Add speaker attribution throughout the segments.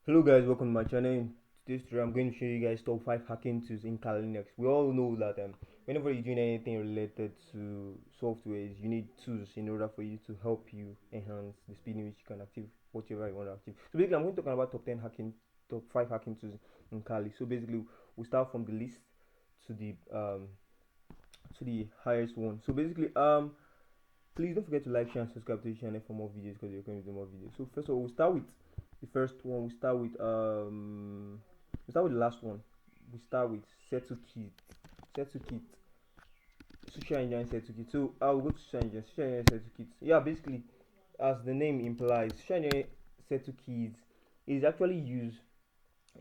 Speaker 1: Hello guys, welcome to my channel. In this tutorial, I'm going to show you guys top 5 hacking tools in Kali Linux. We all know that whenever you're doing anything related to softwares, you need tools in order for you to help you enhance the speed in which you can achieve whatever you want to achieve. So basically, I'm going to talk about top 5 hacking tools in Kali. So basically, we start from the least to the highest one. So basically, please don't forget to like, share, and subscribe to the channel for more videos because you're going to do more videos. So first of all, we'll start with the first one. We start with the last one. We start with set to kit, social engineering set to kit. So I'll go to social engineering set to kit. Yeah, basically, as the name implies, social engineering set to kit is actually used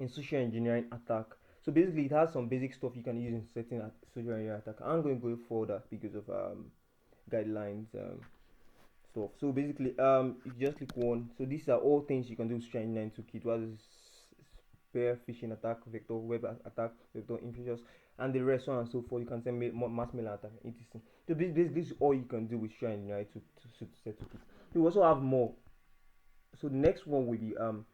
Speaker 1: in social engineering attack. So basically, it has some basic stuff you can use in setting a social engineering attack. I'm going to go further because of guidelines stuff. So basically, you just click one. So these are all things you can do with social engineering to kit. What is spear, phishing attack, vector, web attack, vector infectious, and the rest, so on and so forth. You can send mass mail attack, etc. So basically, this is all you can do with social engineering to set to kit. You also have more. So the next one will be um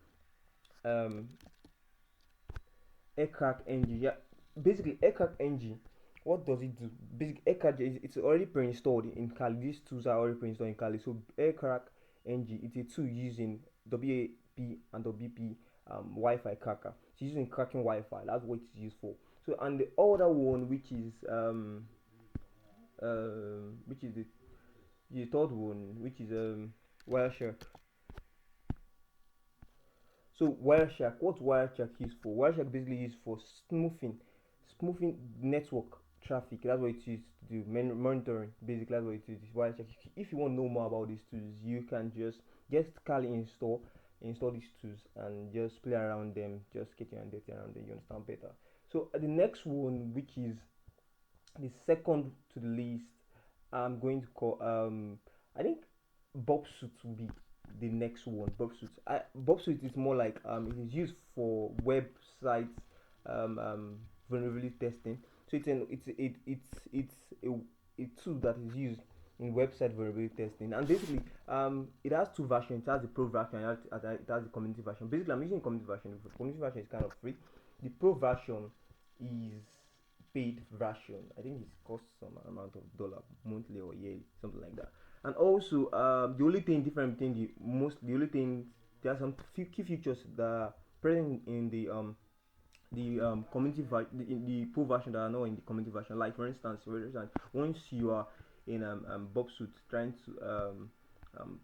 Speaker 1: aircraft ng. Yeah, basically aircraft ng. What does it do? Basic aircraft is it's already pre-installed in Kali. These tools are already pre-installed in Kali. So aircraft ng it's a tool using WAP and WP Wi-Fi cracker. It's using cracking Wi-Fi. That's what it's used for. So and the other one which is the third one, which is Wireshark. So Wireshark, what Wireshark is for? Wireshark basically is for smoothing network traffic. That's what it is to do. Monitoring, basically, that's what it is. Wireshark. If you want to know more about these tools, you can just get Kali install these tools, and just play around them. Just get your data around them. You understand better. So the next one, which is the second to the list, I'm going to call I think Bob Suit will be the next one. Bob Suit is more like it is used for websites vulnerability testing. So it's a tool that is used in website vulnerability testing, and basically it has two versions. It has the pro version and it has the community version. Basically, I'm using the community version. The community version is kind of free. The pro version is paid version. I think it costs some amount of dollar monthly or yearly, something like that. And also, the only thing different between the only thing, there are some few key features that are present in the community in the pro version that are not in the community version. Like for instance, once you are in Bob suit um, um,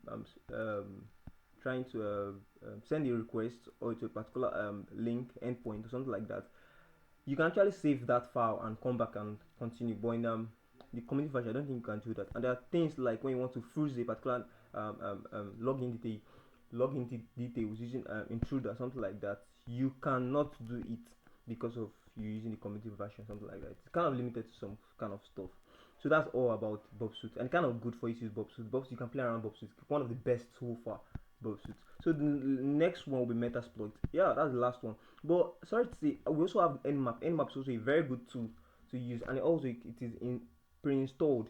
Speaker 1: um, trying to send a request or to a particular link endpoint or something like that, you can actually save that file and come back and continue. But in the community version, I don't think you can do that. And there are things like when you want to freeze a particular login details using intruder, something like that, you cannot do it because of you using the community version, something like that. It's kind of limited to some kind of stuff. So that's all about Bob Suit, and kind of good for you to use Bob Suit. You can play around Bob Suit. One of the best so far, Bob Suit. So the next one will be Metasploit. Yeah, that's the last one. But sorry to say, we also have Nmap. Nmap is also a very good tool to use, and also it is in pre-installed.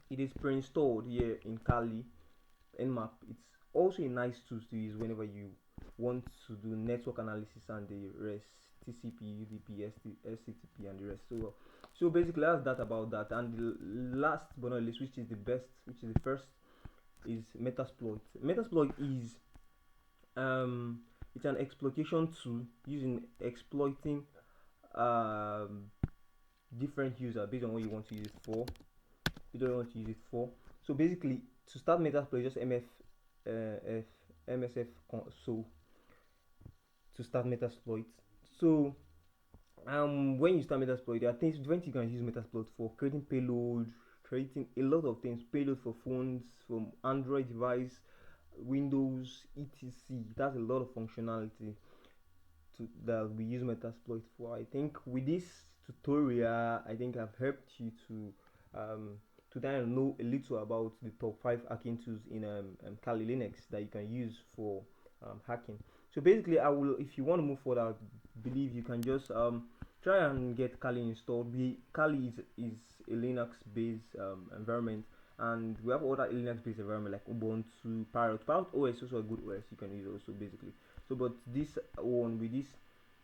Speaker 1: It is pre-installed here in Kali. Nmap. It's also a nice tool to use whenever you want to do network analysis and the rest. TCP, UDP, SCTP, and the rest. So basically, that's that about that. And the last but not least, which is the best, which is the first, is Metasploit. Metasploit is um it's an exploitation tool using exploiting um different user based on what you want to use it for. You don't want to use it for. So basically, to start Metasploit, just F MSF console to start Metasploit. So when you start Metasploit, there are things different you can use Metasploit for: creating payload, creating a lot of things, payload for phones, from Android device, Windows, etc. That's a lot of functionality that we use Metasploit for. I think with this tutorial, I think I've helped you to kind of know a little about the top 5 hacking tools in Kali Linux that you can use for hacking. So basically, if you want to move forward, I believe you can just try and get Kali installed. Kali is a Linux-based environment, and we have other Linux-based environment like Ubuntu, Parrot. Parrot OS is also a good OS you can use also basically. So but this one, with this,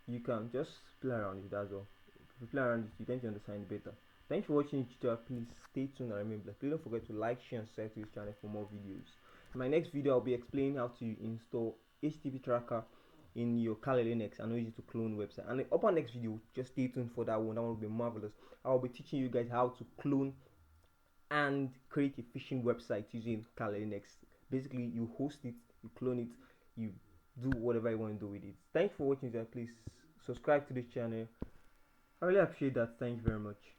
Speaker 1: you can just play around it, that's all. If you play around it, you tend to understand it better. Thanks for watching this tutorial. Please stay tuned and remember, please don't forget to like, share and subscribe to this channel for more videos. In my next video, I'll be explaining how to install HTTP tracker in your Kali Linux and easy to clone website. And upon next video, just stay tuned for that one. That one will be marvelous. I'll be teaching you guys how to clone and create a phishing website using Kali Linux. Basically, you host it, you clone it, you do whatever you want to do with it. Thanks for watching. Please subscribe to this channel. I really appreciate that. Thank you very much.